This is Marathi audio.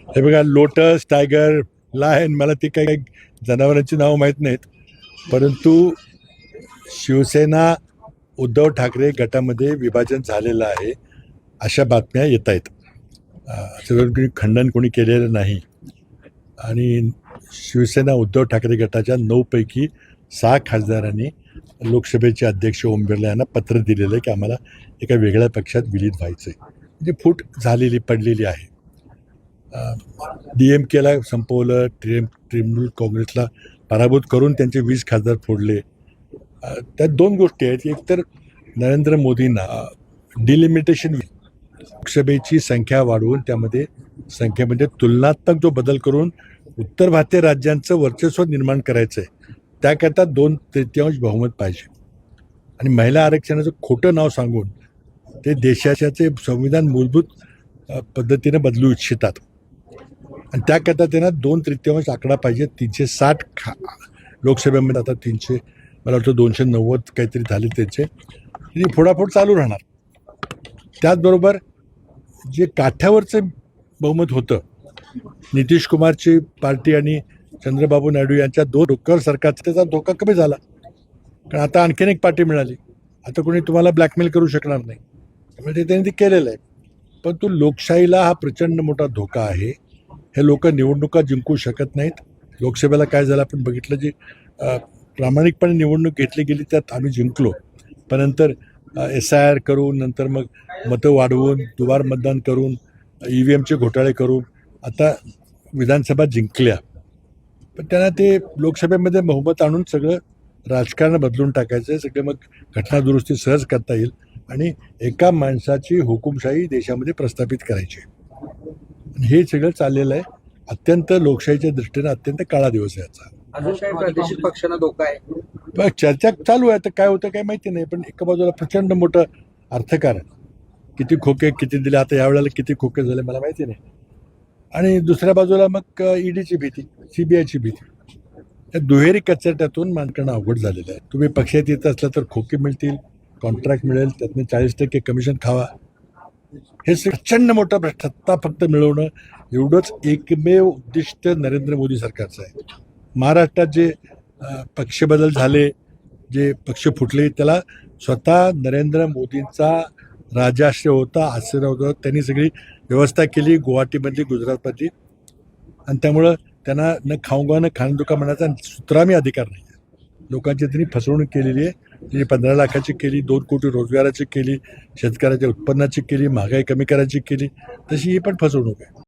हे बघा, लोटस, टायगर, लायन, मला ती काही जनावरांची नावं माहीत नाहीत, परंतु शिवसेना उद्धव ठाकरे गटामध्ये विभाजन झालेलं आहे अशा बातम्या येत आहेत. असं कोणी खंडन कोणी केलेलं नाही. आणि शिवसेना उद्धव ठाकरे गटाच्या 9 पैकी 6 खासदारांनी लोकसभेचे अध्यक्ष ओम बिर्ला यांना पत्र दिलेलं आहे की आम्हाला एका वेगळ्या पक्षात विलीन व्हायचं आहे. म्हणजे फूट झालेली पडलेली आहे. DMKला संपवलं, तृणमूल काँग्रेसला पराभूत करून त्यांचे 20 खासदार फोडले. त्यात 2 गोष्टी आहेत. एक तर नरेंद्र मोदींना डिलिमिटेशन, लोकसभेची संख्या वाढवून त्यामध्ये संख्येमध्ये तुलनात्मक जो बदल करून उत्तर भारतीय राज्यांचं वर्चस्व निर्माण करायचं आहे. त्याकरता 2/3 बहुमत पाहिजे. आणि महिला आरक्षणाचं खोटं नाव सांगून ते देशाचे संविधान मूलभूत पद्धतीने बदलू इच्छितात. आणि त्याकरता त्यांना 2/3 आकडा पाहिजे. 360 लोकसभेमध्ये आता 300, मला वाटतं 290 काहीतरी झाले त्यांचे. ही फोडाफोड चालू राहणार. त्याचबरोबर जे काठ्यावरचं बहुमत होतं, नितीश कुमारची पार्टी आणि चंद्रबाबू नायडू यांच्या 2 डोक्यावर सरकारचा, त्याचा धोका कमी झाला. कारण आता आणखीन एक पार्टी मिळाली. आता कोणी तुम्हाला ब्लॅकमेल करू शकणार नाही. त्यामुळे त्यांनी ते केलेलं आहे. परंतु लोकशाहीला हा प्रचंड मोठा धोका आहे. हे लोक निवडणुका जिंकू शकत नाहीत. लोकसभेला काय झालं आपण बघितलं. जी प्रामाणिकपणे निवडणूक घेतली गेली त्यात आम्ही जिंकलो, पण नंतर SIR करून, नंतर मग मतं वाढवून, दुबार मतदान करून, EVMचे घोटाळे करून आता विधानसभा जिंकल्या. पण त्यांना ते लोकसभेमध्ये बहुमत आणून सगळं राजकारण बदलून टाकायचं आहे. सगळं मग घटनादुरुस्ती सहज करता येईल आणि एका माणसाची हुकुमशाही देशामध्ये प्रस्थापित करायची. हे सगळं चाललेलं आहे. अत्यंत लोकशाहीच्या दृष्टीने अत्यंत काळा दिवस आहे याचा. अजून काही प्रादेशिक पक्षांना धोका आहे? पण चर्चा चालू आहे. तर काय होतं काय माहिती नाही. पण एका बाजूला प्रचंड मोठं अर्थकारण, किती खोके किती दिले, आता यावेळेला किती खोके झाले मला माहिती नाही. आणि दुसऱ्या बाजूला मग EDची भीती, CBIची भीती. या दुहेरी कचऱ्यातून मानकरणं अवघड झालेलं आहे. तुम्ही पक्षात येत असला तर खोके मिळतील, कॉन्ट्रॅक्ट मिळेल, त्यातनं 40% कमिशन खावा. हे प्रचंड मोठं सत्ता फक्त मिळवणं एवढंच एकमेव उद्दिष्ट नरेंद्र मोदी सरकारचं आहे. महाराष्ट्रात जे पक्ष बदल झाले, जे पक्ष फुटले, त्याला स्वतः नरेंद्र मोदींचा राजाश्रय होता, आशीर्वाद होता. त्यांनी सगळी व्यवस्था केली गुवाहाटीमधली, गुजरातमधली. आणि त्यामुळं त्यांना न खाऊंगा न खाणदुखा म्हणायचा सुत्रामी अधिकार नाही आहे. लोकांची त्यांनी फसवणूक केलेली आहे. त्यांनी 15 लाखाची केली, 2 कोटी रोजगाराची केली, शेतकऱ्याच्या उत्पन्नाची केली, महागाई कमी करायची केली. तशी ही पण फसवणूक आहे.